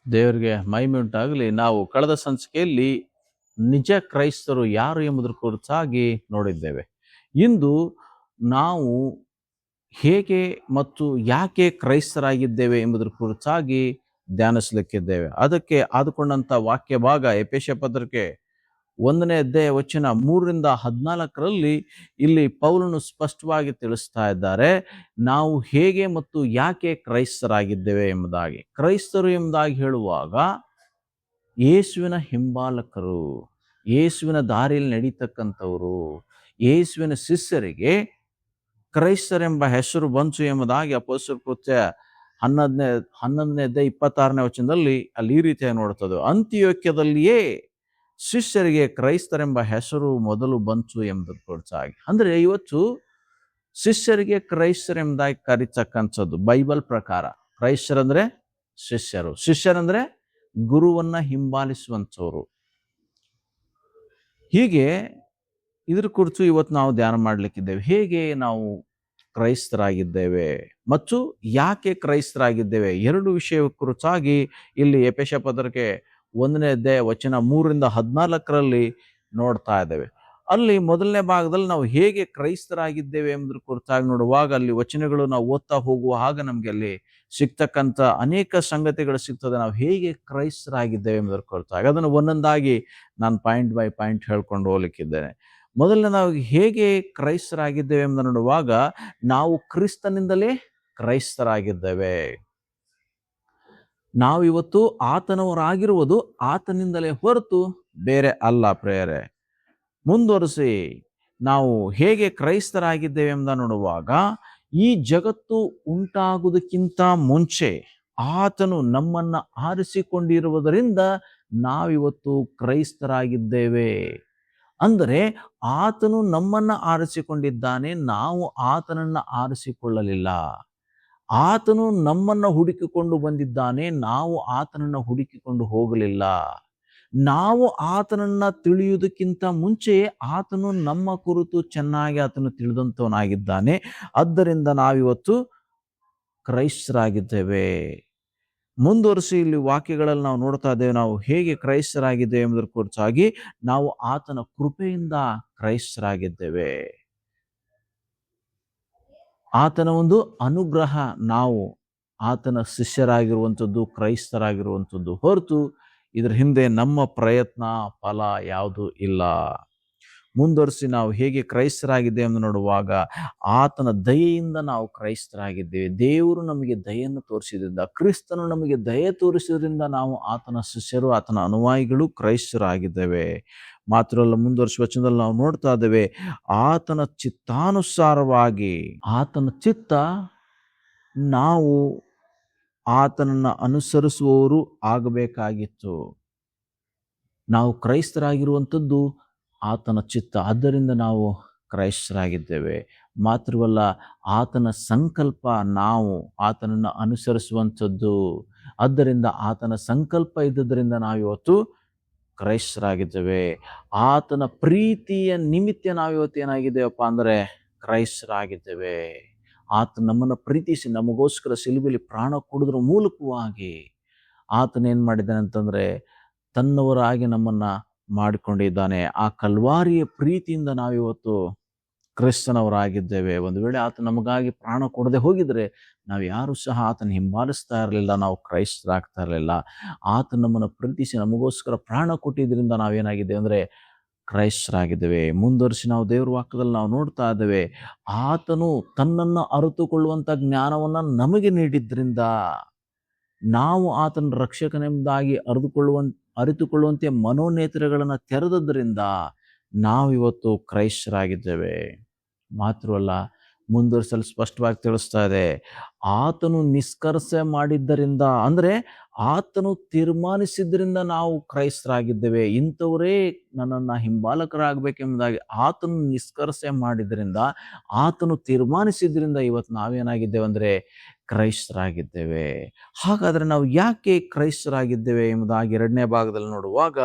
ದೇವರಿಗೆ ಮಹಿಮೆ ಉಂಟಾಗಲಿ. ನಾವು ಕಳೆದ ಸಂಚಿಕೆಯಲ್ಲಿ ನಿಜ ಕ್ರೈಸ್ತರು ಯಾರು ಎಂಬುದರ ಕುರಿತಾಗಿ ನೋಡಿದ್ದೇವೆ. ಇಂದು ನಾವು ಹೇಗೆ ಮತ್ತು ಯಾಕೆ ಕ್ರೈಸ್ತರಾಗಿದ್ದೇವೆ ಎಂಬುದರ ಕುರಿತಾಗಿ ಧ್ಯಾನಿಸಲಿಕ್ಕಿದ್ದೇವೆ. ಅದಕ್ಕೆ ಆದುಕೊಂಡಂಥ ವಾಕ್ಯ ಭಾಗ ಎಫೆಸ ಪತ್ರಿಕೆ 1ನೇ ಅಧ್ಯಾಯ ವಚನ 3-14 ಇಲ್ಲಿ ಪೌಲನು ಸ್ಪಷ್ಟವಾಗಿ ತಿಳಿಸ್ತಾ ಇದ್ದಾರೆ, ನಾವು ಹೇಗೆ ಮತ್ತು ಯಾಕೆ ಕ್ರೈಸ್ತರಾಗಿದ್ದೇವೆ ಎಂಬುದಾಗಿ. ಕ್ರೈಸ್ತರು ಎಂಬುದಾಗಿ ಹೇಳುವಾಗ ಯೇಸುವಿನ ಹಿಂಬಾಲಕರು, ಯೇಸುವಿನ ದಾರಿಯಲ್ಲಿ ನಡೀತಕ್ಕಂಥವರು, ಯೇಸುವಿನ ಶಿಷ್ಯರಿಗೆ ಕ್ರೈಸ್ತರೆಂಬ ಹೆಸರು ಬಂತು ಎಂಬುದಾಗಿ ಅಪೊಸ್ತಲರ ಕೃತ್ಯ 11ನೇ ಅಧ್ಯಾಯ 26ನೇ ವಚನದಲ್ಲಿ ಅಲ್ಲಿ ಈ ರೀತಿಯಾಗಿ ನೋಡುತ್ತದೆ. ಅಂತಿಯೋಕ್ಯದಲ್ಲಿಯೇ ಶಿಷ್ಯರಿಗೆ ಕ್ರೈಸ್ತರೆಂಬ ಹೆಸರು ಮೊದಲು ಬಂತು ಎಂಬುದರ ಕುರಿತಾಗಿ. ಅಂದ್ರೆ ಇವತ್ತು ಶಿಷ್ಯರಿಗೆ ಕ್ರೈಸ್ತರೆಂಬುದಾಗಿ ಕರೀತಕ್ಕಂಥದ್ದು ಬೈಬಲ್ ಪ್ರಕಾರ. ಕ್ರೈಸ್ತರಂದ್ರೆ ಶಿಷ್ಯರು, ಶಿಷ್ಯರಂದ್ರೆ ಗುರುವನ್ನ ಹಿಂಬಾಲಿಸುವಂಥವ್ರು. ಹೀಗೆ ಇದ್ರ ಕುರಿತು ಇವತ್ತು ನಾವು ಧ್ಯಾನ ಮಾಡ್ಲಿಕ್ಕಿದ್ದೇವೆ. ಹೇಗೆ ನಾವು ಕ್ರೈಸ್ತರಾಗಿದ್ದೇವೆ ಮತ್ತು ಯಾಕೆ ಕ್ರೈಸ್ತರಾಗಿದ್ದೇವೆ, ಎರಡು ವಿಷಯ ಕುರಿತಾಗಿ ಇಲ್ಲಿ ಎಫೆಸ ಪತ್ರಿಕೆ 1ನೇ ಅಧ್ಯಾಯ ವಚನ 3-14 ನೋಡ್ತಾ ಇದ್ದೇವೆ. ಅಲ್ಲಿ ಮೊದಲನೇ ಭಾಗದಲ್ಲಿ ನಾವು ಹೇಗೆ ಕ್ರೈಸ್ತರಾಗಿದ್ದೇವೆ ಎಂಬುದ್ರ ಕುರಿತಾಗಿ ನೋಡುವಾಗ ಅಲ್ಲಿ ವಚನಗಳು ನಾವು ಓದ್ತಾ ಹೋಗುವ ಹಾಗೆ ನಮ್ಗೆ ಅಲ್ಲಿ ಸಿಗ್ತಕ್ಕಂಥ ಅನೇಕ ಸಂಗತಿಗಳು ಸಿಗ್ತದೆ. ನಾವು ಹೇಗೆ ಕ್ರೈಸ್ತರಾಗಿದ್ದೇವೆ ಎಂಬುದರ ಕುರಿತಾಗಿ ಅದನ್ನು ಒಂದೊಂದಾಗಿ ನಾನು ಪಾಯಿಂಟ್ ಬೈ ಪಾಯಿಂಟ್ ಹೇಳ್ಕೊಂಡು ಹೋಗ್ಲಿಕ್ಕಿದ್ದೇನೆ. ಮೊದಲನೇ ನಾವು ಹೇಗೆ ಕ್ರೈಸ್ತರಾಗಿದ್ದೇವೆ ಎಂಬುದನ್ನು ನೋಡುವಾಗ ನಾವು ಕ್ರಿಸ್ತನಿಂದಲೇ ಕ್ರೈಸ್ತರಾಗಿದ್ದೇವೆ. ನಾವು ಇವತ್ತು ಆತನವರಾಗಿರುವುದು ಆತನಿಂದಲೇ ಹೊರತು ಬೇರೆ ಅಲ್ಲ. ಪ್ರೇಯರೆ, ಮುಂದುವರಿಸಿ ನಾವು ಹೇಗೆ ಕ್ರೈಸ್ತರಾಗಿದ್ದೇವೆ ಎಂಬುದನ್ನು ನೋಡುವಾಗ ಈ ಜಗತ್ತು ಉಂಟಾಗುವುದಕ್ಕಿಂತ ಮುಂಚೆ ಆತನು ನಮ್ಮನ್ನ ಆರಿಸಿಕೊಂಡಿರುವುದರಿಂದ ನಾವಿವತ್ತು ಕ್ರೈಸ್ತರಾಗಿದ್ದೇವೆ. ಅಂದರೆ ಆತನು ನಮ್ಮನ್ನ ಆರಿಸಿಕೊಂಡಿದ್ದಾನೆ, ನಾವು ಆತನನ್ನ ಆರಿಸಿಕೊಳ್ಳಲಿಲ್ಲ. ಆತನು ನಮ್ಮನ್ನ ಹುಡುಕಿಕೊಂಡು ಬಂದಿದ್ದಾನೆ, ನಾವು ಆತನನ್ನ ಹುಡುಕಿಕೊಂಡು ಹೋಗಲಿಲ್ಲ. ನಾವು ಆತನನ್ನ ತಿಳಿಯುವುದಕ್ಕಿಂತ ಮುಂಚೆ ಆತನು ನಮ್ಮ ಕುರಿತು ಚೆನ್ನಾಗಿ ಆತನು ತಿಳಿದಂತವನಾಗಿದ್ದಾನೆ. ಆದ್ದರಿಂದ ನಾವಿವತ್ತು ಕ್ರೈಸ್ತರಾಗಿದ್ದೇವೆ. ಮುಂದುವರಿಸಿ ಇಲ್ಲಿ ವಾಕ್ಯಗಳಲ್ಲಿ ನಾವು ನೋಡ್ತಾ ಇದ್ದೇವೆ, ನಾವು ಹೇಗೆ ಕ್ರೈಸ್ತರಾಗಿದ್ದೇವೆ ಎಂಬುದರ ಕುರಿತಾಗಿ. ನಾವು ಆತನ ಕೃಪೆಯಿಂದ ಕ್ರೈಸ್ತರಾಗಿದ್ದೇವೆ. ಆತನ ಒಂದು ಅನುಗ್ರಹ, ನಾವು ಆತನ ಶಿಷ್ಯರಾಗಿರುವಂಥದ್ದು, ಕ್ರೈಸ್ತರಾಗಿರುವಂಥದ್ದು ಹೊರತು ಇದರ ಹಿಂದೆ ನಮ್ಮ ಪ್ರಯತ್ನ ಫಲ ಯಾವುದೂ ಇಲ್ಲ. ಮುಂದುವರಿಸಿ ನಾವು ಹೇಗೆ ಕ್ರೈಸ್ತರಾಗಿದ್ದೇವೆ ಎಂದು ನೋಡುವಾಗ ಆತನ ದಯೆಯಿಂದ ನಾವು ಕ್ರೈಸ್ತರಾಗಿದ್ದೇವೆ. ದೇವರು ನಮಗೆ ದಯೆಯನ್ನು ತೋರಿಸಿದ್ರಿಂದ, ಕ್ರಿಸ್ತನು ನಮಗೆ ದಯೆ ತೋರಿಸಿದ್ರಿಂದ ನಾವು ಆತನ ಶಿಷ್ಯರು, ಆತನ ಅನುಯಾಯಿಗಳು, ಕ್ರೈಸ್ತರಾಗಿದ್ದೇವೆ. ಮಾತ್ರವಲ್ಲ, ಮುಂದುವರಿಸುವ ವಚನದಲ್ಲಿ ನಾವು ನೋಡ್ತಾ ಇದ್ದೇವೆ, ಆತನ ಚಿತ್ತಾನುಸಾರವಾಗಿ, ಆತನ ಚಿತ್ತ ನಾವು ಆತನನ್ನು ಅನುಸರಿಸುವವರು ಆಗಬೇಕಾಗಿತ್ತು. ನಾವು ಕ್ರೈಸ್ತರಾಗಿರುವಂಥದ್ದು ಆತನ ಚಿತ್ತ, ಆದ್ದರಿಂದ ನಾವು ಕ್ರೈಸ್ತರಾಗಿದ್ದೇವೆ. ಮಾತ್ರವಲ್ಲ, ಆತನ ಸಂಕಲ್ಪ ನಾವು ಆತನನ್ನು ಅನುಸರಿಸುವಂಥದ್ದು. ಆದ್ದರಿಂದ ಆತನ ಸಂಕಲ್ಪ ಇದ್ದದರಿಂದ ನಾವಿವತ್ತು ಕ್ರೈಸ್ತರಾಗಿದ್ದೇವೆ. ಆತನ ಪ್ರೀತಿಯ ನಿಮಿತ್ತ ನಾವಿವತ್ತು ಏನಾಗಿದ್ದೇವಪ್ಪ ಅಂದರೆ ಕ್ರೈಸ್ತರಾಗಿದ್ದೇವೆ. ಆತ ನಮ್ಮನ್ನು ಪ್ರೀತಿಸಿ ನಮಗೋಸ್ಕರ ಸಿಲುಬೆಯಲ್ಲಿ ಪ್ರಾಣ ಕೊಡೋದ್ರ ಮೂಲಕವಾಗಿ ಆತನೇನು ಮಾಡಿದ್ದಾನೆ ಅಂತಂದರೆ ತನ್ನವರಾಗಿ ನಮ್ಮನ್ನ ಮಾಡಿಕೊಂಡಿದ್ದಾನೆ. ಆ ಕಲ್ವಾರಿಯ ಪ್ರೀತಿಯಿಂದ ನಾವಿವತ್ತು ಕ್ರಿಸ್ತನವರಾಗಿದ್ದೇವೆ. ಒಂದು ವೇಳೆ ಆತ ನಮಗಾಗಿ ಪ್ರಾಣ ಕೊಡದೆ ಹೋಗಿದ್ರೆ ನಾವು ಯಾರು ಸಹ ಆತನ ಹಿಂಬಾಲಿಸ್ತಾ ಇರಲಿಲ್ಲ, ನಾವು ಕ್ರೈಸ್ತರಾಗ್ತಾ ಇರಲಿಲ್ಲ. ಆತ ನಮ್ಮನ್ನು ಪ್ರೀತಿಸಿ ನಮಗೋಸ್ಕರ ಪ್ರಾಣ ಕೊಟ್ಟಿದ್ದರಿಂದ ನಾವೇನಾಗಿದ್ದೇವೆ ಅಂದರೆ ಕ್ರೈಸ್ತರಾಗಿದ್ದೇವೆ. ಮುಂದುವರಿಸಿ ನಾವು ದೇವರ ವಾಕ್ಯದಲ್ಲಿ ನಾವು ನೋಡ್ತಾ ಇದ್ದೇವೆ, ಆತನು ತನ್ನನ್ನು ಅರಿತುಕೊಳ್ಳುವಂಥ ಜ್ಞಾನವನ್ನು ನಮಗೆ ನೀಡಿದ್ರಿಂದ, ನಾವು ಆತನ ರಕ್ಷಕನೆಂಬುದಾಗಿ ಅರಿತುಕೊಳ್ಳುವಂತೆ ಮನೋನೇತ್ರಗಳನ್ನು ತೆರೆದದ್ರಿಂದ ನಾವಿವತ್ತು ಕ್ರೈಸ್ತರಾಗಿದ್ದೇವೆ. ಮಾತ್ರವಲ್ಲ, ಮುಂದುವರಿಸಲು ಸ್ಪಷ್ಟವಾಗಿ ತಿಳಿಸ್ತಾ ಇದೆ, ಆತನು ನಿಷ್ಕರ್ಷೆ ಮಾಡಿದ್ದರಿಂದ, ಅಂದರೆ ಆತನು ತೀರ್ಮಾನಿಸಿದ್ರಿಂದ ನಾವು ಕ್ರೈಸ್ತರಾಗಿದ್ದೇವೆ. ಇಂಥವರೇ ನನ್ನನ್ನು ಹಿಂಬಾಲಕರಾಗಬೇಕೆಂಬುದಾಗಿ ಆತನು ನಿಷ್ಕರ್ಷೆ ಮಾಡಿದ್ರಿಂದ, ಆತನು ತೀರ್ಮಾನಿಸಿದ್ರಿಂದ ಇವತ್ತು ನಾವೇನಾಗಿದ್ದೇವೆ ಅಂದರೆ ಕ್ರೈಸ್ತರಾಗಿದ್ದೇವೆ. ಹಾಗಾದರೆ ನಾವು ಯಾಕೆ ಕ್ರೈಸ್ತರಾಗಿದ್ದೇವೆ ಎಂಬುದಾಗಿ ಎರಡನೇ ಭಾಗದಲ್ಲಿ ನೋಡುವಾಗ,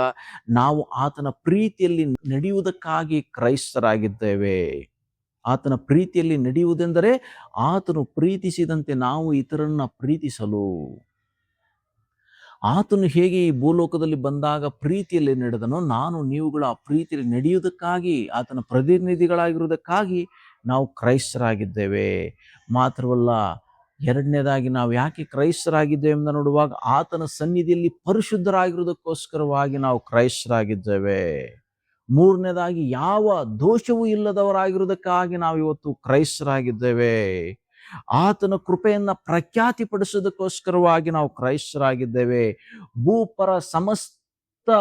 ನಾವು ಆತನ ಪ್ರೀತಿಯಲ್ಲಿ ನಡೆಯುವುದಕ್ಕಾಗಿ ಕ್ರೈಸ್ತರಾಗಿದ್ದೇವೆ. ಆತನ ಪ್ರೀತಿಯಲ್ಲಿ ನಡೆಯುವುದೆಂದರೆ ಆತನು ಪ್ರೀತಿಸಿದಂತೆ ನಾವು ಇತರರನ್ನ ಪ್ರೀತಿಸಲು. ಆತನು ಹೇಗೆ ಈ ಭೂಲೋಕದಲ್ಲಿ ಬಂದಾಗ ಪ್ರೀತಿಯಲ್ಲಿ ನಡೆದನೋ, ನಾನು ನೀವುಗಳ ಆ ಪ್ರೀತಿಯಲ್ಲಿ ನಡೆಯುವುದಕ್ಕಾಗಿ, ಆತನ ಪ್ರತಿನಿಧಿಗಳಾಗಿರುವುದಕ್ಕಾಗಿ ನಾವು ಕ್ರೈಸ್ತರಾಗಿದ್ದೇವೆ. ಮಾತ್ರವಲ್ಲ, ಎರಡನೇದಾಗಿ ನಾವು ಯಾಕೆ ಕ್ರೈಸ್ತರಾಗಿದ್ದೇವೆ ಎಂದು ನೋಡುವಾಗ, ಆತನ ಸನ್ನಿಧಿಯಲ್ಲಿ ಪರಿಶುದ್ಧರಾಗಿರುವುದಕ್ಕೋಸ್ಕರವಾಗಿ ನಾವು ಕ್ರೈಸ್ತರಾಗಿದ್ದೇವೆ. ಮೂರನೇದಾಗಿ, ಯಾವ ದೋಷವೂ ಇಲ್ಲದವರಾಗಿರುವುದಕ್ಕಾಗಿ ನಾವು ಇವತ್ತು ಕ್ರೈಸ್ತರಾಗಿದ್ದೇವೆ. ಆತನ ಕೃಪೆಯನ್ನ ಪ್ರಖ್ಯಾತಿಪಡಿಸೋದಕ್ಕೋಸ್ಕರವಾಗಿ ನಾವು ಕ್ರೈಸ್ತರಾಗಿದ್ದೇವೆ. ಭೂಪರ ಸಮಸ್ತಗಳಲ್ಲಿ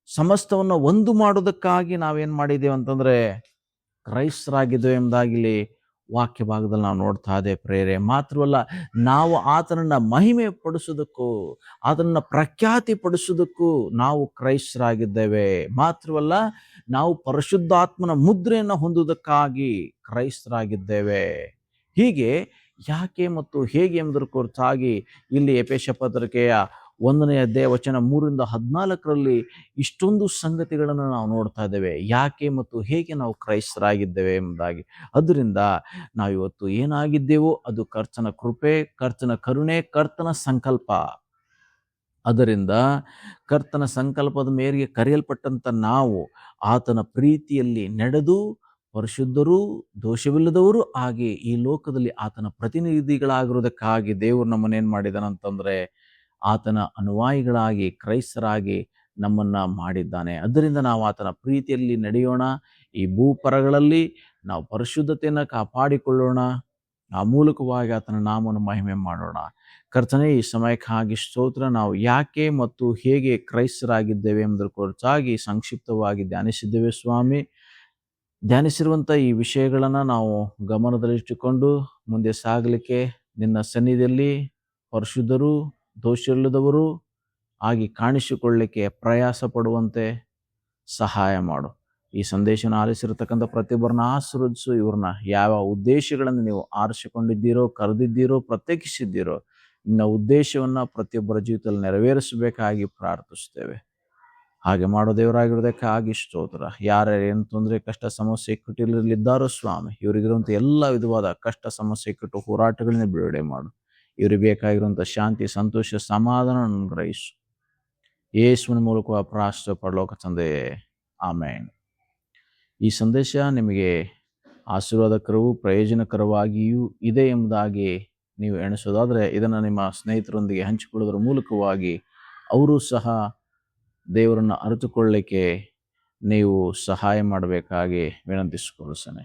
ಸಮಸ್ತವನ್ನ ಒಂದು ಮಾಡೋದಕ್ಕಾಗಿ ನಾವೇನ್ ಮಾಡಿದ್ದೇವೆ ಅಂತಂದ್ರೆ ಕ್ರೈಸ್ತರಾಗಿದ್ದೇವೆ ಎಂಬುದಾಗಿಲಿ ವಾಕ್ಯ ಭಾಗದಲ್ಲಿ ನಾವು ನೋಡ್ತಾ ಇದ್ದೇವೆ ಪ್ರೇರೆ. ಮಾತ್ರವಲ್ಲ, ನಾವು ಆತನನ್ನ ಮಹಿಮೆ ಪಡಿಸೋದಕ್ಕೂ, ಆತನನ್ನ ಪ್ರಖ್ಯಾತಿ ಪಡಿಸೋದಕ್ಕೂ ನಾವು ಕ್ರೈಸ್ತರಾಗಿದ್ದೇವೆ. ಮಾತ್ರವಲ್ಲ, ನಾವು ಪರಿಶುದ್ಧಾತ್ಮನ ಮುದ್ರೆಯನ್ನು ಹೊಂದುವುದಕ್ಕಾಗಿ ಕ್ರೈಸ್ತರಾಗಿದ್ದೇವೆ. ಹೀಗೆ ಯಾಕೆ ಮತ್ತು ಹೇಗೆ ಎಂಬುದರ ಕುರಿತಾಗಿ ಇಲ್ಲಿ ಎಫೆಸ ಪತ್ರಿಕೆಯ 1ನೇ ಅಧ್ಯಾಯ ವಚನ 3-14 ಇಷ್ಟೊಂದು ಸಂಗತಿಗಳನ್ನು ನಾವು ನೋಡ್ತಾ ಇದ್ದೇವೆ, ಯಾಕೆ ಮತ್ತು ಹೇಗೆ ನಾವು ಕ್ರೈಸ್ತರಾಗಿದ್ದೇವೆ ಎಂಬುದಾಗಿ. ಅದರಿಂದ ನಾವಿವತ್ತು ಏನಾಗಿದ್ದೇವೋ ಅದು ಕರ್ತನ ಕೃಪೆ, ಕರ್ತನ ಕರುಣೆ, ಕರ್ತನ ಸಂಕಲ್ಪ. ಅದರಿಂದ ಕರ್ತನ ಸಂಕಲ್ಪದ ಮೇರೆಗೆ ಕರೆಯಲ್ಪಟ್ಟಂತ ನಾವು ಆತನ ಪ್ರೀತಿಯಲ್ಲಿ ನಡೆದು ಪರಿಶುದ್ಧರು, ದೋಷವಿಲ್ಲದವರು ಆಗಿ ಈ ಲೋಕದಲ್ಲಿ ಆತನ ಪ್ರತಿನಿಧಿಗಳಾಗಿರುವುದಕ್ಕಾಗಿ ದೇವರು ನಮ್ಮನ್ನೇನ್ ಮಾಡಿದಾನಂತಂದ್ರೆ ಆತನ ಅನುಯಾಯಿಗಳಾಗಿ, ಕ್ರೈಸ್ತರಾಗಿ ನಮ್ಮನ್ನ ಮಾಡಿದ್ದಾನೆ. ಅದರಿಂದ ನಾವು ಆತನ ಪ್ರೀತಿಯಲ್ಲಿ ನಡೆಯೋಣ. ಈ ಭೂಪರಗಳಲ್ಲಿ ನಾವು ಪರಿಶುದ್ಧತೆಯನ್ನು ಕಾಪಾಡಿಕೊಳ್ಳೋಣ. ಆ ಮೂಲಕವಾಗಿ ಆತನ ನಾಮವನ್ನು ಮಹಿಮೆ ಮಾಡೋಣ. ಕರ್ತನೇ, ಈ ಸಮಯಕ್ಕಾಗಿ ಸ್ತೋತ್ರ. ನಾವು ಯಾಕೆ ಮತ್ತು ಹೇಗೆ ಕ್ರೈಸ್ತರಾಗಿದ್ದೇವೆ ಎಂಬುದರ ಕುರಿತಾಗಿ ಸಂಕ್ಷಿಪ್ತವಾಗಿ ಧ್ಯಾನಿಸಿದ್ದೇವೆ ಸ್ವಾಮಿ. ಧ್ಯಾನಿಸಿರುವಂಥ ಈ ವಿಷಯಗಳನ್ನು ನಾವು ಗಮನದಲ್ಲಿಟ್ಟುಕೊಂಡು ಮುಂದೆ ಸಾಗಲಿಕ್ಕೆ ನಿನ್ನ ಸನ್ನಿಧಿಯಲ್ಲಿ ಪರಿಶುದ್ಧರು, ದೋಷವಿಲ್ಲದವರು ಆಗಿ ಕಾಣಿಸಿಕೊಳ್ಳಲಿಕ್ಕೆ ಪ್ರಯಾಸ ಪಡುವಂತೆ ಸಹಾಯ ಮಾಡು. ಈ ಸಂದೇಶನ ಆಲಿಸಿರತಕ್ಕಂಥ ಪ್ರತಿಯೊಬ್ಬರನ್ನ ಆಶೀರ್ವದಿಸು. ಇವ್ರನ್ನ ಯಾವ ಉದ್ದೇಶಗಳನ್ನು ನೀವು ಆರಿಸಿಕೊಂಡಿದ್ದೀರೋ, ಕರೆದಿದ್ದೀರೋ, ಪ್ರತ್ಯೇಕಿಸಿದ್ದೀರೋ, ನಿನ್ನ ಉದ್ದೇಶವನ್ನ ಪ್ರತಿಯೊಬ್ಬರ ಜೀವಿತದಲ್ಲಿ ನೆರವೇರಿಸಬೇಕಾಗಿ ಪ್ರಾರ್ಥಿಸ್ತೇವೆ. ಹಾಗೆ ಮಾಡೋ ದೇವರಾಗಿರೋದಕ್ಕಾಗಿ ಸ್ತೋತ್ರ. ಯಾರ್ಯಾರೇನು ತೊಂದರೆ, ಕಷ್ಟ, ಸಮಸ್ಯೆ, ಇಕ್ಕಟ್ಟಿರಲಿದ್ದಾರೋ ಸ್ವಾಮಿ, ಇವರಿಗಿರುವಂಥ ಎಲ್ಲ ವಿಧವಾದ ಕಷ್ಟ, ಸಮಸ್ಯೆ, ಇಕ್ಕಟ್ಟು, ಹೋರಾಟಗಳನ್ನ ಬಿಡುಗಡೆ ಮಾಡು. ಇವ್ರಿಗೆ ಬೇಕಾಗಿರುವಂಥ ಶಾಂತಿ, ಸಂತೋಷ, ಸಮಾಧಾನ ಗ್ರಹಿಸು. ಯೇಸುವಿನ ಮೂಲಕ ಪ್ರಾಶ್ರ ಪರಲೋಕ ತಂದೆಯೇ, ಆಮೇನ್. ಈ ಸಂದೇಶ ನಿಮಗೆ ಆಶೀರ್ವಾದಕರವೂ ಪ್ರಯೋಜನಕರವಾಗಿಯೂ ಇದೆ ಎಂಬುದಾಗಿ ನೀವು ಎಣಿಸೋದಾದರೆ ಇದನ್ನು ನಿಮ್ಮ ಸ್ನೇಹಿತರೊಂದಿಗೆ ಹಂಚಿಕೊಳ್ಳೋದ್ರ ಮೂಲಕವಾಗಿ ಅವರು ಸಹ ದೇವರನ್ನು ಅರಿತುಕೊಳ್ಳಲಿಕ್ಕೆ ನೀವು ಸಹಾಯ ಮಾಡಬೇಕಾಗಿ ವಿನಂತಿಸಿಕೊಳ್ಳುತ್ತೇನೆ.